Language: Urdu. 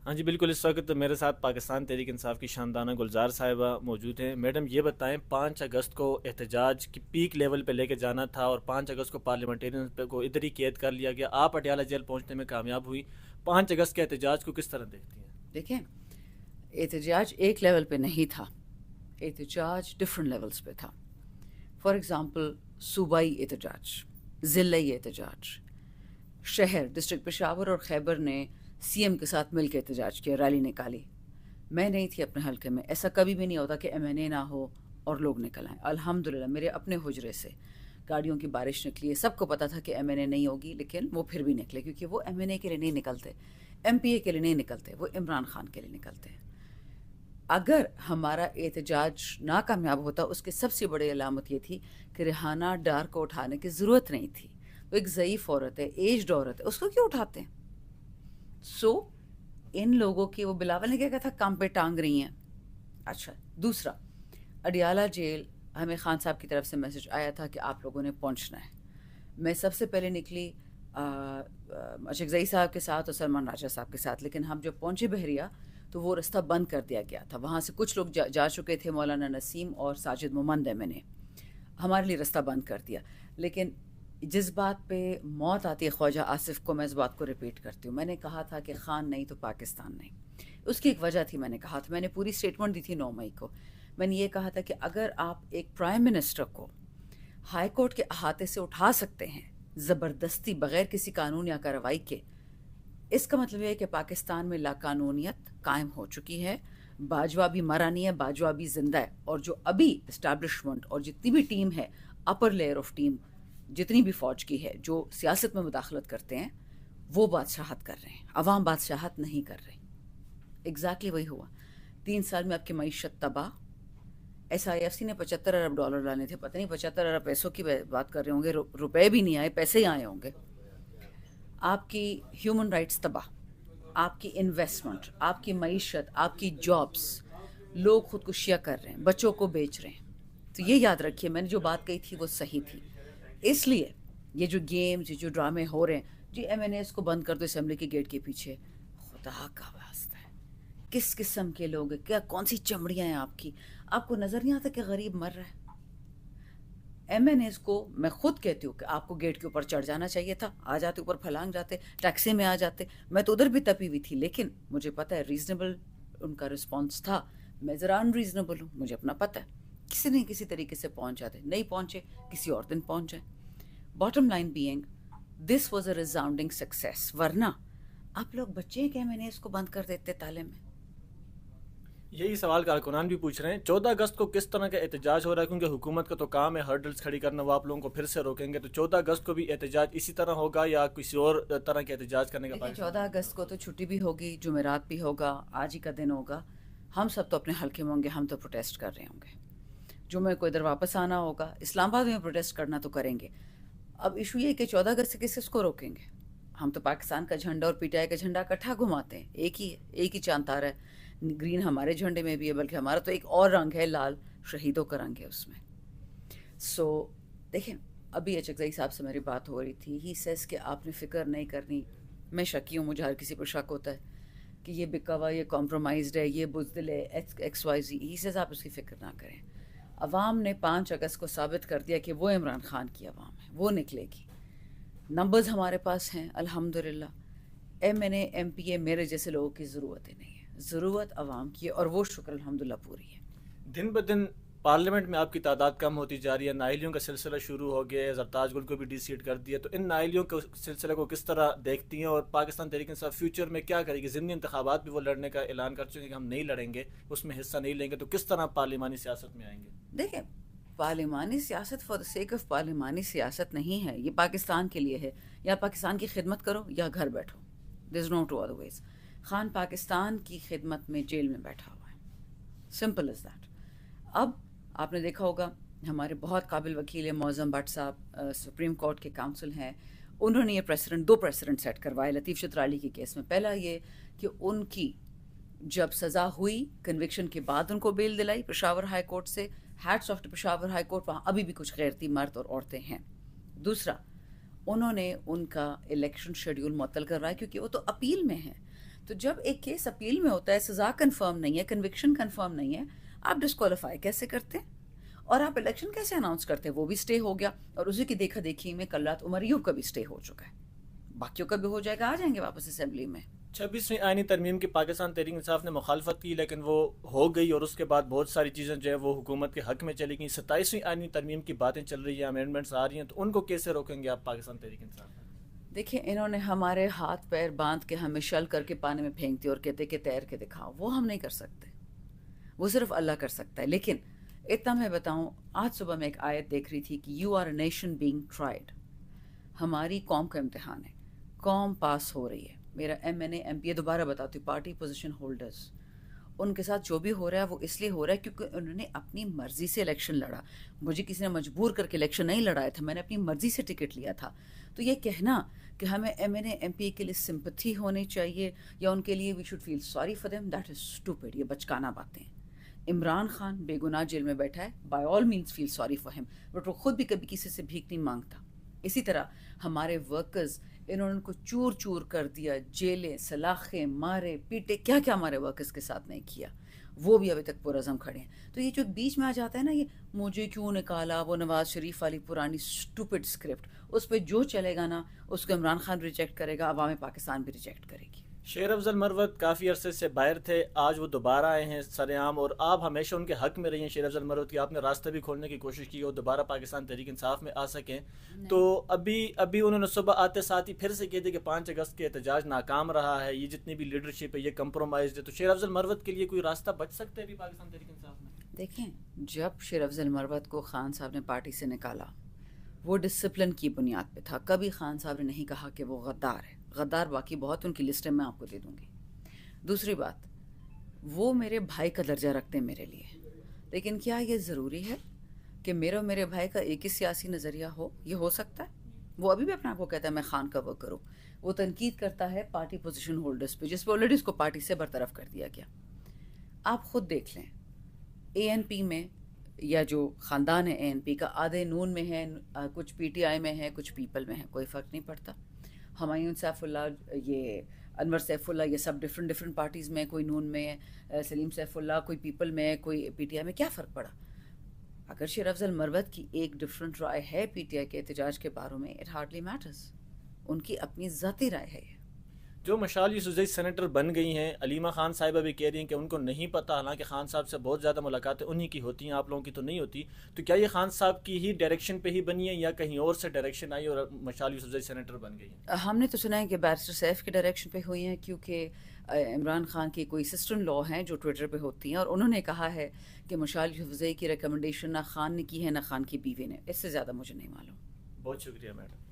ہاں جی بالکل، اس وقت میرے ساتھ پاکستان تحریک انصاف کی شاندانہ گلزار صاحبہ موجود ہیں۔ میڈم یہ بتائیں، 5 اگست کو احتجاج کی پیک لیول پہ لے کے جانا تھا اور 5 اگست کو پارلیمنٹیرین پہ کو ادھر ہی قید کر لیا گیا، آپ پٹیالہ جیل پہنچنے میں کامیاب ہوئی۔ 5 اگست کے احتجاج کو کس طرح دیکھتی ہیں؟ دیکھیں، احتجاج ایک لیول پہ نہیں تھا، احتجاج ڈفرینٹ لیولز پہ تھا۔ فار ایگزامپل صوبائی احتجاج، ضلعی احتجاج، شہر ڈسٹرکٹ پشاور اور خیبر نے سی ایم کے ساتھ مل کے احتجاج کیا، ریلی نکالی۔ میں نہیں تھی اپنے حلقے میں، ایسا کبھی بھی نہیں ہوتا کہ ایم این اے نہ ہو اور لوگ نکل آئیں۔ الحمدللہ میرے اپنے حجرے سے گاڑیوں کی بارش نکلی ہے، سب کو پتا تھا کہ ایم این اے نہیں ہوگی، لیکن وہ پھر بھی نکلے، کیونکہ وہ ایم این اے کے لیے نہیں نکلتے، ایم پی اے کے لیے نہیں نکلتے، وہ عمران خان کے لیے نکلتے ہیں۔ اگر ہمارا احتجاج ناکامیاب ہوتا، اس کی سب سے بڑی علامت یہ تھی کہ ریحانہ ڈار کو اٹھانے کی ضرورت نہیں تھی، وہ ایک ضعیف عورت ہے، ایجڈ عورت ہے، اس کو کیوں اٹھاتے ہیں؟ ان لوگوں کی، وہ بلاول نے کیا کہا تھا، کام پہ ٹانگ رہی ہیں۔ اچھا، دوسرا، اڈیالہ جیل ہمیں خان صاحب کی طرف سے میسج آیا تھا کہ آپ لوگوں نے پہنچنا ہے۔ میں سب سے پہلے نکلی اشکزئی صاحب کے ساتھ اور سلمان راجہ صاحب کے ساتھ، لیکن ہم جب پہنچے بحریہ تو وہ رستہ بند کر دیا گیا تھا۔ وہاں سے کچھ لوگ جا چکے تھے، مولانا نسیم اور ساجد ممند ایم نے ہمارے لیے رستہ بند کر دیا۔ لیکن جس بات پہ موت آتی ہے خواجہ آصف کو، میں اس بات کو ریپیٹ کرتی ہوں، میں نے کہا تھا کہ خان نہیں تو پاکستان نہیں۔ اس کی ایک وجہ تھی، میں نے کہا تھا، میں نے پوری سٹیٹمنٹ دی تھی 9 مئی کو، میں نے یہ کہا تھا کہ اگر آپ ایک پرائم منسٹر کو ہائی کورٹ کے احاطے سے اٹھا سکتے ہیں زبردستی بغیر کسی قانون یا کارروائی کے، اس کا مطلب یہ ہے کہ پاکستان میں لاقانونیت قائم ہو چکی ہے، باجوہ بھی مرا نہیں ہے، باجوہ بھی زندہ ہے، اور جو ابھی اسٹیبلشمنٹ اور جتنی بھی ٹیم ہے، اپر لیئر آف ٹیم جتنی بھی فوج کی ہے، جو سیاست میں مداخلت کرتے ہیں، وہ بادشاہت کر رہے ہیں، عوام بادشاہت نہیں کر رہے۔ ایگزیکٹلی وہی ہوا۔ 3 سال میں آپ کی معیشت تباہ۔ ایس آئی ایف سی نے $75 ارب لانے تھے، پتہ نہیں 75 ارب پیسوں کی بات کر رہے ہوں گے، روپے بھی نہیں آئے، پیسے ہی آئے ہوں گے۔ آپ کی ہیومن رائٹس تباہ، آپ کی انویسٹمنٹ، آپ کی معیشت، آپ کی جابس، لوگ خودکشیاں کر رہے ہیں، بچوں کو بیچ رہے ہیں۔ تو یہ یاد رکھیے، میں نے جو بات کہی تھی وہ صحیح تھی۔ اس لیے یہ جو گیمز، یہ جو ڈرامے ہو رہے ہیں، جی ایم این ایس کو بند کر دو اسمبلی کے گیٹ کے پیچھے، خدا کا واسطہ ہے، کس قسم کے لوگ ہیں، کیا کون سی چمڑیاں ہیں آپ کی؟ آپ کو نظر نہیں آتا کہ غریب مر رہا ہے؟ ایم این ایس کو میں خود کہتی ہوں کہ آپ کو گیٹ کے اوپر چڑھ جانا چاہیے تھا، آ جاتے اوپر پھلانگ جاتے، ٹیکسی میں آ جاتے۔ میں تو ادھر بھی تپی ہوئی تھی، لیکن مجھے پتہ ہے ریزنیبل ان کا رسپانس تھا، میں ذرا ان ریزنیبل ہوں، مجھے اپنا پتہ ہے، کسی نہیں کسی طریقے سے پہنچ جاتے، نہیں پہنچے کسی اور دن پہنچ جائے۔ Bottom line being this was a resounding success, ورنہ آپ لوگ بچے کہ ایم این ایس کو بند کر دیتے تالے میں۔ یہی سوال کارکنان بھی پوچھ رہے ہیں 14 اگست کو کس طرح کا احتجاج ہو رہا ہے، کیونکہ حکومت کا تو کام ہے ہرڈلز کھڑی کرنا، وہ آپ لوگوں کو پھر سے روکیں گے، تو 14 اگست کو بھی احتجاج اسی طرح ہوگا یا کسی اور طرح کے احتجاج کرنے کا؟ 14 اگست کو تو چھٹی بھی ہوگی، جمعرات بھی ہوگا، آج ہی کا دن ہوگا، ہم سب تو اپنے حلقے میں ہوں گے، ہم تو پروٹیسٹ کر رہے ہوں گے۔ جمعہ کو ادھر واپس آنا ہوگا، اسلام آباد میں پروٹیسٹ کرنا تو کریں گے۔ اب ایشو یہ کہ 14 اگست سے کس کو روکیں گے؟ ہم تو پاکستان کا جھنڈا اور پی ٹی آئی کا جھنڈا اکٹھا گھماتے ہیں، ایک ہی چاند تارا ہے، گرین ہمارے جھنڈے میں بھی ہے، بلکہ ہمارا تو ایک اور رنگ ہے، لال شہیدوں کا رنگ ہے اس میں۔ دیکھیں، ابھی اچکزئی صاحب سے میری بات ہو رہی تھی، ہی سیز کہ آپ نے فکر نہیں کرنی، میں شکی ہوں، مجھے ہر کسی پر شک ہوتا ہے کہ یہ بکا ہوا، یہ کمپرومائزڈ ہے، یہ بزدل ہے، ایکس وائی زی، ہی سیز آپ اس کی فکر نہ کریں۔ عوام نے 5 اگست کو ثابت کر دیا کہ وہ عمران خان کی عوام ہے، وہ نکلے گی، نمبرز ہمارے پاس ہیں الحمدللہ۔ M N A, M P اے میرے جیسے لوگوں کی ضرورت ہی نہیں ہے، ضرورت عوام کی ہے، اور وہ شکر الحمدللہ پوری ہے۔ دن بہ دن پارلیمنٹ میں آپ کی تعداد کم ہوتی جا رہی ہے، نااہلیوں کا سلسلہ شروع ہو گیا ہے، زرتاج گل کو بھی ڈی سیٹ کر دیا، تو ان نااہلیوں کے سلسلے کو کس طرح دیکھتی ہیں، اور پاکستان تحریک انصاف فیوچر میں کیا کرے گی؟ ضمنی انتخابات بھی وہ لڑنے کا اعلان کر چکے کہ ہم نہیں لڑیں گے، اس میں حصہ نہیں لیں گے، تو کس طرح پارلیمانی سیاست میں آئیں گے؟ دیکھیں، پارلیمانی سیاست فار دا سیک آف پارلیمانی سیاست نہیں ہے، یہ پاکستان کے لیے ہے، یا پاکستان کی خدمت کرو یا گھر بیٹھو، there is no two other ways. Khan Pakistan کی خدمت میں جیل میں بیٹھا ہوا ہے، سمپل از دیٹ۔ اب آپ نے دیکھا ہوگا ہمارے بہت قابل وکیل ہیں معظم بٹ صاحب، سپریم کورٹ کے کاؤنسل ہیں، انہوں نے یہ پریسیڈنٹ 2 پریسیڈنٹ سیٹ کروائے لطیف چترالی کے کیس میں۔ پہلا یہ کہ ان کی جب سزا ہوئی کنوکشن کے بعد ان کو بیل دلائی پشاور ہائی کورٹ سے، hats of two Peshawar high court, وہاں ابھی بھی کچھ غیرتی مرد اور عورتیں ہیں۔ دوسرا، انہوں نے ان کا الیکشن شیڈیول معطل کروایا کیونکہ وہ تو اپیل میں ہیں، تو جب ایک کیس اپیل میں ہوتا ہے، سزا کنفرم نہیں ہے، کنوکشن کنفرم نہیں ہے، آپ ڈسکوالیفائی کیسے کرتے ہیں؟ اور آپ الیکشن کیسے اناؤنس کرتے ہیں؟ وہ بھی سٹے ہو گیا، اور اسی کی دیکھا دیکھی میں کل رات عمر ایوب کا بھی سٹے ہو چکا ہے، باقیوں کا بھی ہو جائے گا، آ جائیں گے واپس اسمبلی میں۔ 26ویں آئینی ترمیم کی پاکستان تحریک انصاف نے مخالفت کی، لیکن وہ ہو گئی، اور اس کے بعد بہت ساری چیزیں جو ہے وہ حکومت کے حق میں چلی گئیں۔ 27ویں آئینی ترمیم کی باتیں چل رہی ہیں، امینڈمنٹس آ رہی ہیں، تو ان کو کیسے روکیں گے آپ پاکستان تحریک انصاف؟ دیکھیں، انہوں نے ہمارے ہاتھ پیر باندھ کے ہمیں شل کر کے پانی میں پھینکتے اور کہتے کہ تیر کے دکھاؤ، وہ ہم نہیں کر سکتے، وہ صرف اللہ کر سکتا ہے۔ لیکن اتنا میں بتاؤں، آج صبح میں ایک آیت دیکھ رہی تھی کہ you are a nation being tried, ہماری قوم کا امتحان ہے، قوم پاس ہو رہی ہے۔ میرا M N A M P A, دوبارہ بتاتی ہوں، پارٹی پوزیشن ہولڈرز، ان کے ساتھ جو بھی ہو رہا ہے وہ اس لیے ہو رہا ہے کیونکہ انہوں نے اپنی مرضی سے الیکشن لڑا۔ مجھے کسی نے مجبور کر کے الیکشن نہیں لڑایا تھا، میں نے اپنی مرضی سے ٹکٹ لیا تھا۔ تو یہ کہنا کہ ہمیں M N A M P A کے لیے سمپتھی ہونی چاہیے یا ان کے لیے we should feel sorry for them, that is stupid, یہ بچکانہ باتیں ہیں۔ عمران خان بے گناہ جیل میں بیٹھا ہے، by all means feel sorry for ہم، بٹ وہ خود بھی کبھی کسی سے بھیک نہیں مانگتا۔ اسی طرح ہمارے ورکرز، انہوں نے ان کو چور چور کر دیا، جیلیں، سلاخیں، مارے پیٹے، کیا کیا ہمارے ورکرز کے ساتھ نہیں کیا، وہ بھی ابھی تک پرعزم کھڑے ہیں۔ تو یہ جو بیچ میں آ جاتا ہے نا، یہ مجھے کیوں نکالا، وہ نواز شریف والی پرانی اسٹوپڈ اسکرپٹ، اس پہ جو چلے گا نا اس کو عمران خان ریجیکٹ کرے گا، عوام پاکستان بھی ریجیکٹ کرے گی۔ شیر افضل مروت کافی عرصے سے باہر تھے، آج وہ دوبارہ آئے ہیں سرعام، اور آپ ہمیشہ ان کے حق میں رہی ہیں شیر افضل مروت کی، آپ نے راستہ بھی کھولنے کی کوشش کی اور دوبارہ پاکستان تحریک انصاف میں آ سکیں۔ تو ابھی انہوں نے صبح آتے ساتھ ہی پھر سے کہہ دیا کہ 5 اگست کے احتجاج ناکام رہا ہے، یہ جتنی بھی لیڈرشپ ہے یہ کمپرومائزڈ ہے، تو شیر افضل مروت کے لیے کوئی راستہ بچ سکتا ہے ابھی پاکستان تحریک انصاف میں؟ دیکھیں، جب شیر افضل مروت کو خان صاحب نے پارٹی سے نکالا، وہ ڈسپلن کی بنیاد پہ تھا، کبھی خان صاحب نے نہیں کہا کہ وہ غدار ہے۔ غدار باقی بہت ان کی لسٹ میں آپ کو دے دوں گی۔ دوسری بات، وہ میرے بھائی کا درجہ رکھتے ہیں میرے لیے، لیکن کیا یہ ضروری ہے کہ میرے اور میرے بھائی کا ایک ہی سیاسی نظریہ ہو؟ یہ ہو سکتا ہے؟ وہ ابھی بھی اپنے آپ کو کہتا ہے میں خان کا ورکر ہوں، وہ تنقید کرتا ہے پارٹی پوزیشن ہولڈرز پہ، جس پہ آلریڈی اس کو پارٹی سے برطرف کر دیا گیا۔ آپ خود دیکھ لیں، اے این پی میں یا جو خاندان ہے اے این پی کا، آدھے نون میں ہے، کچھ پی ٹی آئی میں ہے، کچھ پیپل میں ہے، کوئی فرق نہیں پڑتا۔ ہمایوں سیف اللہ، یہ انور سیف اللہ، یہ سب ڈفرینٹ پارٹیز میں، کوئی نون میں ہے، سلیم سیف اللہ کوئی پیپل میں ہے، کوئی پی ٹی آئی میں، کیا فرق پڑا؟ اگر شیر افضل مروت کی ایک ڈفرینٹ رائے ہے پی ٹی آئی کے احتجاج کے بارے میں، اٹ ہارڈلی میٹرز، ان کی اپنی ذاتی رائے ہے۔ جو مشال یوسفزئی سینیٹر بن گئی ہیں، علیمہ خان صاحبہ بھی کہہ رہی ہیں کہ ان کو نہیں پتہ، حالانکہ خان صاحب سے بہت زیادہ ملاقاتیں انہی کی ہوتی ہیں، آپ لوگوں کی تو نہیں ہوتی، تو کیا یہ خان صاحب کی ہی ڈائریکشن پہ ہی بنی ہے یا کہیں اور سے ڈائریکشن آئی اور مشال یوسفزئی سینیٹر بن گئی ہیں؟ ہم نے تو سنا ہے کہ بیرسٹر سیف کی ڈائریکشن پہ ہوئی ہیں، کیونکہ عمران خان کی کوئی سسٹر ان لا ہیں جو ٹویٹر پہ ہوتی ہیں، اور انہوں نے کہا ہے کہ مشال یوسفزئی کی ریکمنڈیشن نہ خان نے کی ہے نہ خان کی بیوی نے، اس سے زیادہ مجھے نہیں معلوم۔ بہت شکریہ میڈم۔